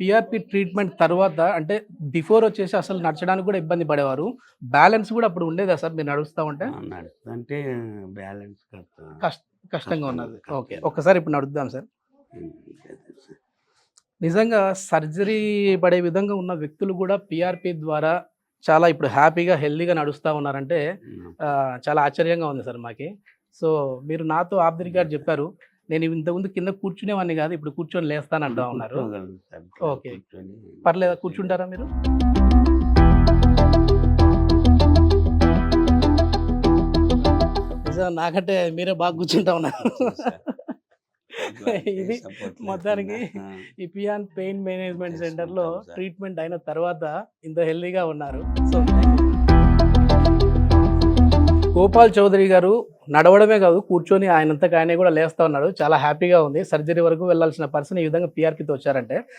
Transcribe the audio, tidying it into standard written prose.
PRP treatment తర్వాత అంటే before వచ్చేసి అసలు నడచడానికి కూడా ఇబ్బంది పడేవారు. బ్యాలెన్స్ కూడా అప్పుడు ఉండేదా సార్ మీరు నడుస్తా ఉంటే? నడుస్తుంటే బ్యాలెన్స్ కష్ కష్టంగా ఉన్నది. ఓకే. ఒక్కసారి ఇప్పుడు నడుద్దాం సార్. నిజంగా సర్జరీ పడే విధంగా ఉన్న వ్యక్తులు కూడా పిఆర్పి ద్వారా చాలా ఇప్పుడు హ్యాపీగా, హెల్తీగా నడుస్తా ఉన్నారంటే చాలా ఆశ్చర్యంగా ఉంది సార్ మాకి. సో మీరు నాతో ఆఫ్ ది రికార్డ్ చెప్పారు. నేను ఇంతకుముందు కింద కూర్చునేవాడిని కాదు, ఇప్పుడు కూర్చొని లేస్తానంటా ఉన్నారు. ఓకే. పర్లేదా కూర్చుంటారా మీరు? నిజంగా నాకంటే మీరే బాగా కూర్చుంటా ఉన్నారు. ఇది మొత్తానికి ఈ పియాన్ పెయిన్ మేనేజ్మెంట్ సెంటర్లో ట్రీట్మెంట్ అయిన తర్వాత ఇంత హెల్తీగా ఉన్నారు. సో గోపాల్ చౌదరి గారు నడవడమే కాదు, కూర్చొని ఆయనంతకు ఆయనే కూడా లేస్తా ఉన్నాడు. చాలా హ్యాపీగా ఉంది. సర్జరీ వరకు వెళ్ళాల్సిన పర్సన్ ఈ విధంగా పిఆర్పితో వచ్చారంటే